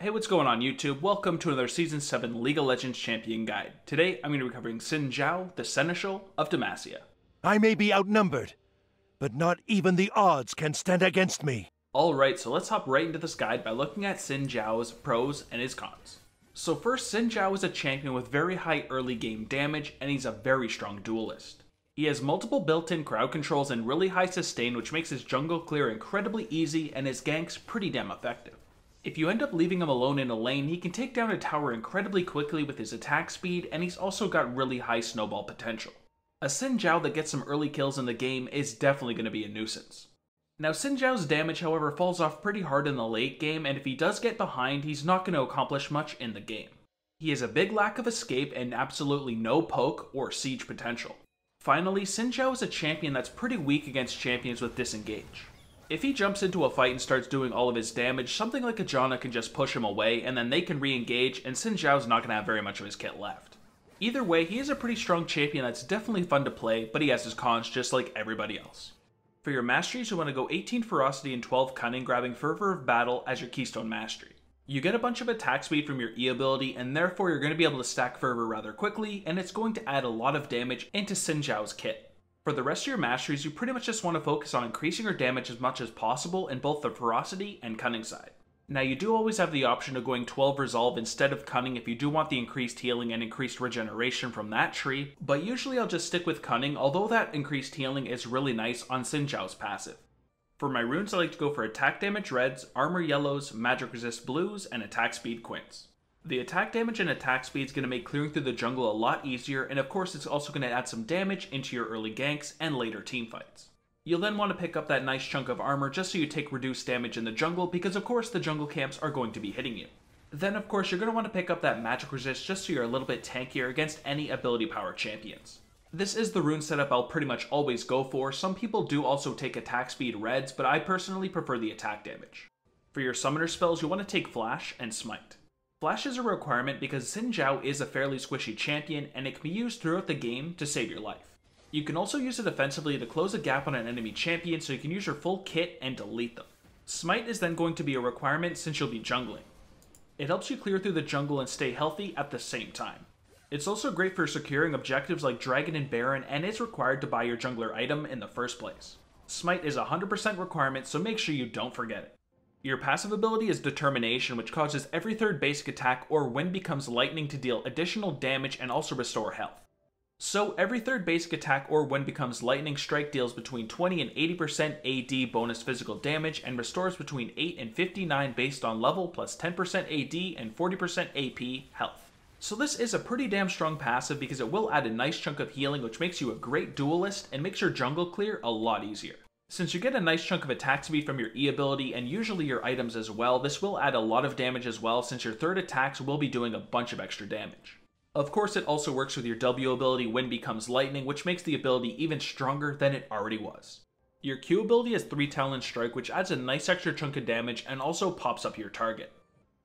Hey, what's going on YouTube? Welcome to another Season 7 League of Legends Champion Guide. Today, I'm going to be covering XIN ZHAO, the Seneschal of Demacia. I may be outnumbered, but not even the odds can stand against me. Alright, so let's hop right into this guide by looking at XIN ZHAO's pros and his cons. So first, XIN ZHAO is a champion with very high early game damage, and he's a very strong duelist. He has multiple built-in crowd controls and really high sustain, which makes his jungle clear incredibly easy and his ganks pretty damn effective. If you end up leaving him alone in a lane, he can take down a tower incredibly quickly with his attack speed, and he's also got really high snowball potential. A XIN ZHAO that gets some early kills in the game is definitely going to be a nuisance. Now, XIN ZHAO's damage, however, falls off pretty hard in the late game, and if he does get behind, he's not going to accomplish much in the game. He has a big lack of escape and absolutely no poke or siege potential. Finally, XIN ZHAO is a champion that's pretty weak against champions with disengage. If he jumps into a fight and starts doing all of his damage, something like a Janna can just push him away, and then they can re-engage, and XIN ZHAO's not going to have very much of his kit left. Either way, he is a pretty strong champion that's definitely fun to play, but he has his cons just like everybody else. For your Masteries, you want to go 18 Ferocity and 12 Cunning, grabbing Fervor of Battle as your Keystone Mastery. You get a bunch of attack speed from your E ability, and therefore you're going to be able to stack Fervor rather quickly, and it's going to add a lot of damage into XIN ZHAO's kit. For the rest of your Masteries, you pretty much just want to focus on increasing your damage as much as possible in both the Ferocity and Cunning side. Now, you do always have the option of going 12 Resolve instead of Cunning if you do want the increased healing and increased regeneration from that tree, but usually I'll just stick with Cunning, although that increased healing is really nice on XIN ZHAO's passive. For my runes, I like to go for attack damage reds, armor yellows, magic resist blues, and attack speed quints. The attack damage and attack speed is going to make clearing through the jungle a lot easier, and of course it's also going to add some damage into your early ganks and later team fights. You'll then want to pick up that nice chunk of armor just so you take reduced damage in the jungle, because of course the jungle camps are going to be hitting you. Then of course you're going to want to pick up that magic resist just so you're a little bit tankier against any ability power champions. This is the rune setup I'll pretty much always go for. Some people do also take attack speed reds, but I personally prefer the attack damage. For your summoner spells, you want to take Flash and Smite. Flash is a requirement because XIN ZHAO is a fairly squishy champion, and it can be used throughout the game to save your life. You can also use it offensively to close a gap on an enemy champion, so you can use your full kit and delete them. Smite is then going to be a requirement since you'll be jungling. It helps you clear through the jungle and stay healthy at the same time. It's also great for securing objectives like Dragon and Baron, and is required to buy your jungler item in the first place. Smite is a 100% requirement, so make sure you don't forget it. Your passive ability is Determination, which causes every third basic attack or Wind Becomes Lightning to deal additional damage and also restore health. So every third basic attack or Wind Becomes Lightning strike deals between 20 and 80% AD bonus physical damage and restores between 8 and 59 based on level, plus 10% AD and 40% AP health. So this is a pretty damn strong passive because it will add a nice chunk of healing, which makes you a great duelist and makes your jungle clear a lot easier. Since you get a nice chunk of attack speed from your E ability and usually your items as well, this will add a lot of damage as well, since your third attacks will be doing a bunch of extra damage. Of course, it also works with your W ability, Wind Becomes Lightning, which makes the ability even stronger than it already was. Your Q ability is 3 Talon Strike, which adds a nice extra chunk of damage and also pops up your target.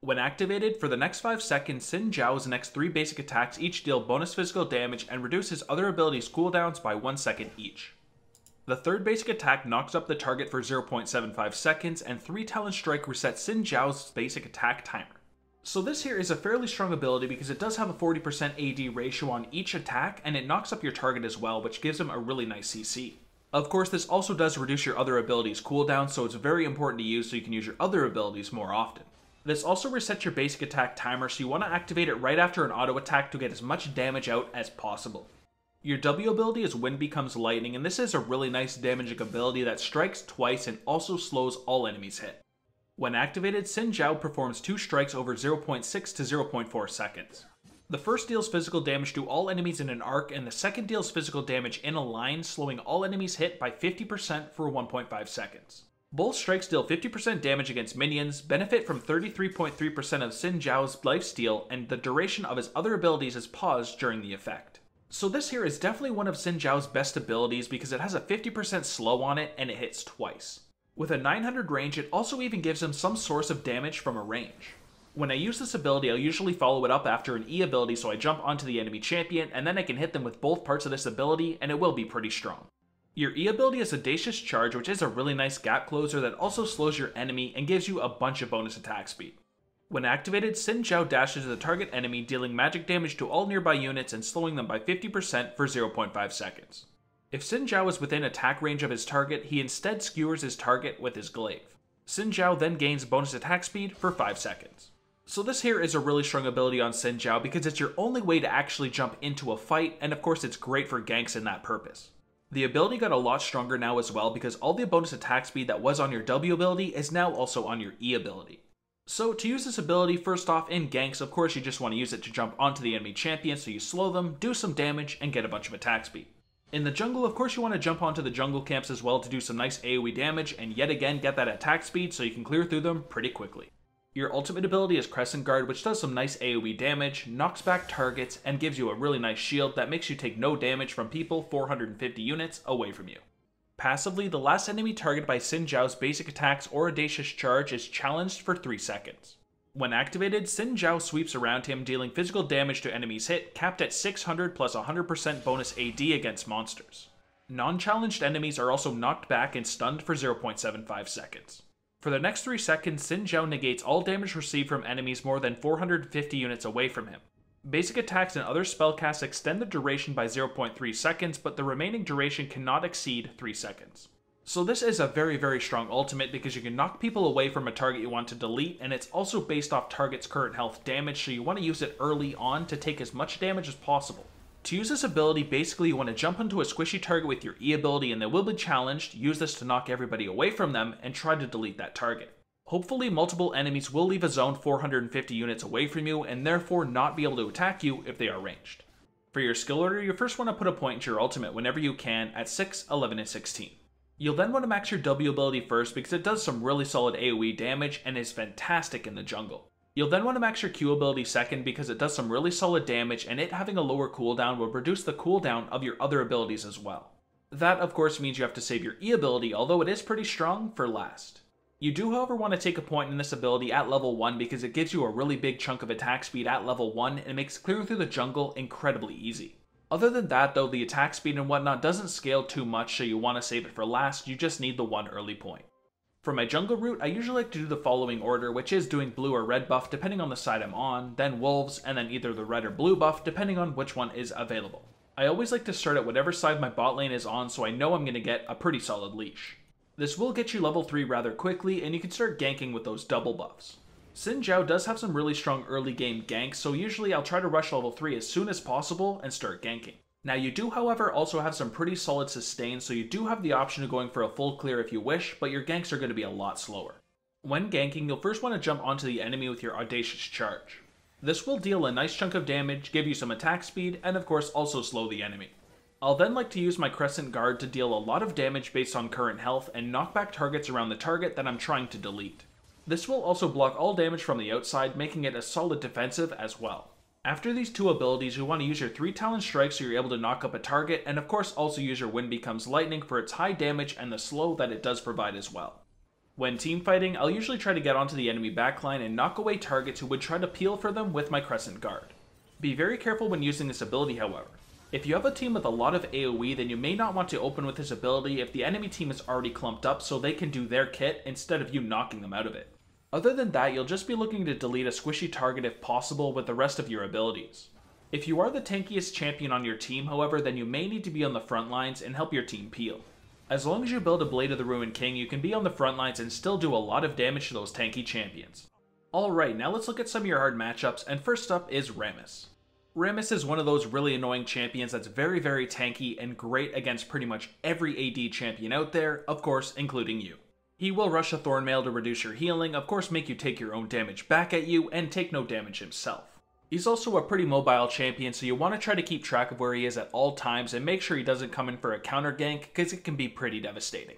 When activated, for the next 5 seconds, XIN ZHAO's next 3 basic attacks each deal bonus physical damage and reduce his other abilities' cooldowns by 1 second each. The third basic attack knocks up the target for 0.75 seconds, and 3 Talon Strike resets XIN ZHAO's basic attack timer. So this here is a fairly strong ability because it does have a 40% AD ratio on each attack, and it knocks up your target as well, which gives him a really nice CC. Of course, this also does reduce your other abilities' cooldown, so it's very important to use so you can use your other abilities more often. This also resets your basic attack timer, so you want to activate it right after an auto attack to get as much damage out as possible. Your W ability is Wind Becomes Lightning, and this is a really nice damaging ability that strikes twice and also slows all enemies hit. When activated, XIN ZHAO performs 2 strikes over 0.6 to 0.4 seconds. The first deals physical damage to all enemies in an arc, and the second deals physical damage in a line, slowing all enemies hit by 50% for 1.5 seconds. Both strikes deal 50% damage against minions, benefit from 33.3% of XIN ZHAO's lifesteal, and the duration of his other abilities is paused during the effect. So this here is definitely one of XIN ZHAO's best abilities because it has a 50% slow on it and it hits twice. With a 900 range, it also even gives him some source of damage from a range. When I use this ability, I'll usually follow it up after an E ability, so I jump onto the enemy champion and then I can hit them with both parts of this ability and it will be pretty strong. Your E ability is Audacious Charge, which is a really nice gap closer that also slows your enemy and gives you a bunch of bonus attack speed. When activated, XIN ZHAO dashes to the target enemy, dealing magic damage to all nearby units and slowing them by 50% for 0.5 seconds. If XIN ZHAO is within attack range of his target, he instead skewers his target with his glaive. XIN ZHAO then gains bonus attack speed for 5 seconds. So this here is a really strong ability on XIN ZHAO because it's your only way to actually jump into a fight, and of course it's great for ganks in that purpose. The ability got a lot stronger now as well because all the bonus attack speed that was on your W ability is now also on your E ability. So to use this ability, first off in ganks, of course you just want to use it to jump onto the enemy champion so you slow them, do some damage, and get a bunch of attack speed. In the jungle, of course you want to jump onto the jungle camps as well to do some nice AoE damage and yet again get that attack speed so you can clear through them pretty quickly. Your ultimate ability is Crescent Guard, which does some nice AoE damage, knocks back targets, and gives you a really nice shield that makes you take no damage from people 450 units away from you. Passively, the last enemy targeted by XIN ZHAO's basic attacks or Audacious Charge is challenged for 3 seconds. When activated, XIN ZHAO sweeps around him, dealing physical damage to enemies hit, capped at 600 plus 100% bonus AD against monsters. Non-challenged enemies are also knocked back and stunned for 0.75 seconds. For the next 3 seconds, XIN ZHAO negates all damage received from enemies more than 450 units away from him. Basic attacks and other spellcasts extend the duration by 0.3 seconds, but the remaining duration cannot exceed 3 seconds. So this is a very strong ultimate because you can knock people away from a target you want to delete, and it's also based off target's current health damage, so you want to use it early on to take as much damage as possible. To use this ability, basically you want to jump into a squishy target with your E ability and they will be challenged, use this to knock everybody away from them, and try to delete that target. Hopefully multiple enemies will leave a zone 450 units away from you and therefore not be able to attack you if they are ranged. For your skill order, you first want to put a point into your ultimate whenever you can at 6, 11, and 16. You'll then want to max your W ability first because it does some really solid AoE damage and is fantastic in the jungle. You'll then want to max your Q ability second because it does some really solid damage, and it having a lower cooldown will reduce the cooldown of your other abilities as well. That of course means you have to save your E ability, although it is pretty strong, for last. You do however want to take a point in this ability at level 1 because it gives you a really big chunk of attack speed at level 1 and makes clearing through the jungle incredibly easy. Other than that though, the attack speed and whatnot doesn't scale too much, so you want to save it for last, you just need the one early point. For my jungle route, I usually like to do the following order, which is doing blue or red buff depending on the side I'm on, then wolves, and then either the red or blue buff depending on which one is available. I always like to start at whatever side my bot lane is on so I know I'm going to get a pretty solid leash. This will get you level 3 rather quickly, and you can start ganking with those double buffs. XIN ZHAO does have some really strong early game ganks, so usually I'll try to rush level 3 as soon as possible and start ganking. Now you do however also have some pretty solid sustain, so you do have the option of going for a full clear if you wish, but your ganks are going to be a lot slower. When ganking, you'll first want to jump onto the enemy with your Audacious Charge. This will deal a nice chunk of damage, give you some attack speed, and of course also slow the enemy. I'll then like to use my Crescent Guard to deal a lot of damage based on current health and knock back targets around the target that I'm trying to delete. This will also block all damage from the outside, making it a solid defensive as well. After these two abilities, you'll want to use your 3 Talon Strikes so you're able to knock up a target, and of course also use your Wind Becomes Lightning for its high damage and the slow that it does provide as well. When teamfighting, I'll usually try to get onto the enemy backline and knock away targets who would try to peel for them with my Crescent Guard. Be very careful when using this ability however. If you have a team with a lot of AoE, then you may not want to open with this ability if the enemy team is already clumped up so they can do their kit instead of you knocking them out of it. Other than that, you'll just be looking to delete a squishy target if possible with the rest of your abilities. If you are the tankiest champion on your team, however, then you may need to be on the front lines and help your team peel. As long as you build a Blade of the Ruined King, you can be on the front lines and still do a lot of damage to those tanky champions. Alright, now let's look at some of your hard matchups, and first up is Rammus. Rammus is one of those really annoying champions that's very tanky and great against pretty much every AD champion out there, of course including you. He will rush a Thornmail to reduce your healing, of course make you take your own damage back at you, and take no damage himself. He's also a pretty mobile champion, so you want to try to keep track of where he is at all times and make sure he doesn't come in for a counter gank, because it can be pretty devastating.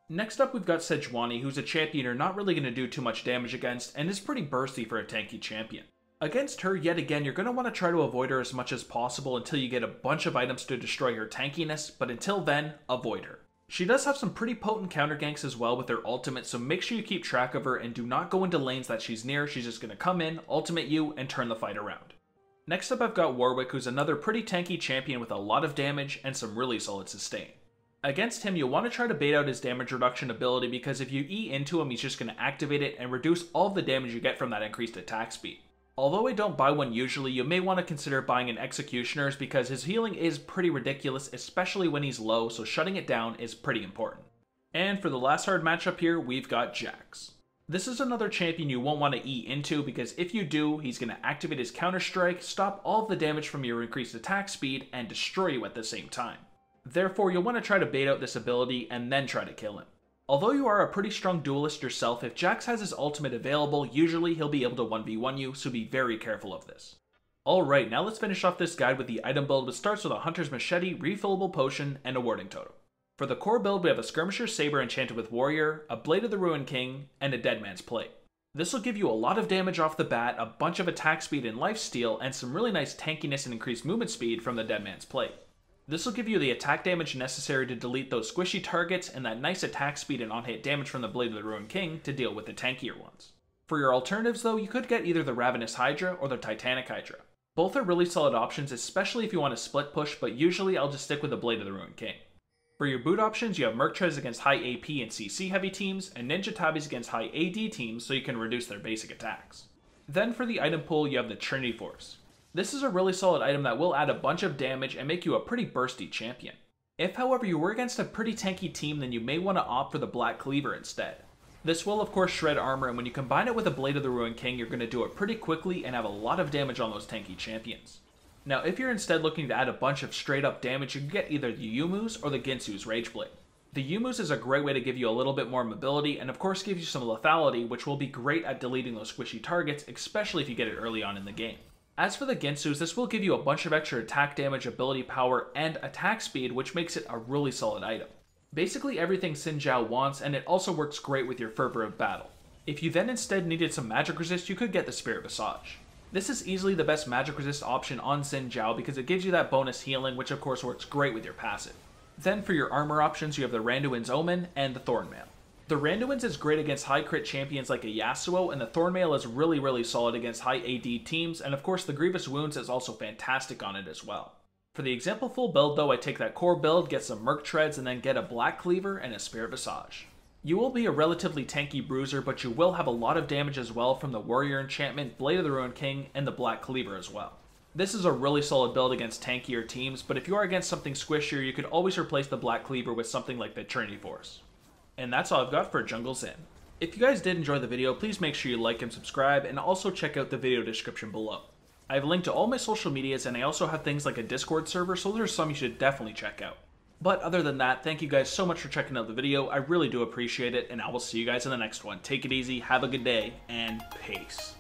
Next up we've got Sejuani, who's a champion you're not really going to do too much damage against, and is pretty bursty for a tanky champion. Against her, yet again, you're going to want to try to avoid her as much as possible until you get a bunch of items to destroy her tankiness, but until then, avoid her. She does have some pretty potent counter ganks as well with her ultimate, so make sure you keep track of her and do not go into lanes that she's near. She's just going to come in, ultimate you, and turn the fight around. Next up I've got Warwick, who's another pretty tanky champion with a lot of damage and some really solid sustain. Against him, you'll want to try to bait out his damage reduction ability because if you E into him, he's just going to activate it and reduce all of the damage you get from that increased attack speed. Although I don't buy one usually, you may want to consider buying an Executioner's because his healing is pretty ridiculous, especially when he's low, so shutting it down is pretty important. And for the last hard matchup here, we've got Jax. This is another champion you won't want to E into because if you do, he's going to activate his Counter Strike, stop all of the damage from your increased attack speed, and destroy you at the same time. Therefore, you'll want to try to bait out this ability and then try to kill him. Although you are a pretty strong duelist yourself, if Jax has his ultimate available, usually he'll be able to 1v1 you, so be very careful of this. Alright, now let's finish off this guide with the item build, which starts with a Hunter's Machete, refillable potion, and a warding totem. For the core build, we have a Skirmisher's Saber enchanted with Warrior, a Blade of the Ruined King, and a Dead Man's Plate. This will give you a lot of damage off the bat, a bunch of attack speed and lifesteal, and some really nice tankiness and increased movement speed from the Dead Man's Plate. This will give you the attack damage necessary to delete those squishy targets and that nice attack speed and on-hit damage from the Blade of the Ruined King to deal with the tankier ones. For your alternatives though, you could get either the Ravenous Hydra or the Titanic Hydra. Both are really solid options, especially if you want to split push, but usually I'll just stick with the Blade of the Ruined King. For your boot options, you have Merc Treads against high AP and CC heavy teams, and Ninja Tabis against high AD teams so you can reduce their basic attacks. Then for the item pool, you have the Trinity Force. This is a really solid item that will add a bunch of damage and make you a pretty bursty champion. If however you were against a pretty tanky team, then you may want to opt for the Black Cleaver instead. This will of course shred armor, and when you combine it with a Blade of the Ruined King, you're going to do it pretty quickly and have a lot of damage on those tanky champions. Now if you're instead looking to add a bunch of straight up damage, you can get either the Yumu's or the Ginsu's Rageblade. The Yumu's is a great way to give you a little bit more mobility and of course gives you some lethality, which will be great at deleting those squishy targets, especially if you get it early on in the game. As for the Ginsu's, this will give you a bunch of extra attack damage, ability power, and attack speed, which makes it a really solid item. Basically everything XIN ZHAO wants, and it also works great with your Fervor of Battle. If you then instead needed some magic resist, you could get the Spirit Visage. This is easily the best magic resist option on XIN ZHAO because it gives you that bonus healing, which of course works great with your passive. Then for your armor options, you have the Randuin's Omen and the Thornmail. The Randuin's is great against high crit champions like a Yasuo, and the Thornmail is really solid against high AD teams, and of course the Grievous Wounds is also fantastic on it as well. For the example full build though, I take that core build, get some Merc Treads, and then get a Black Cleaver and a Spirit Visage. You will be a relatively tanky bruiser, but you will have a lot of damage as well from the Warrior Enchantment, Blade of the Ruined King, and the Black Cleaver as well. This is a really solid build against tankier teams, but if you are against something squishier, you could always replace the Black Cleaver with something like the Trinity Force. And that's all I've got for Jungle XIN. If you guys did enjoy the video, please make sure you like and subscribe, and also check out the video description below. I have a link to all my social medias, and I also have things like a Discord server, so there's some you should definitely check out. But other than that, thank you guys so much for checking out the video, I really do appreciate it, and I will see you guys in the next one. Take it easy, have a good day, and peace.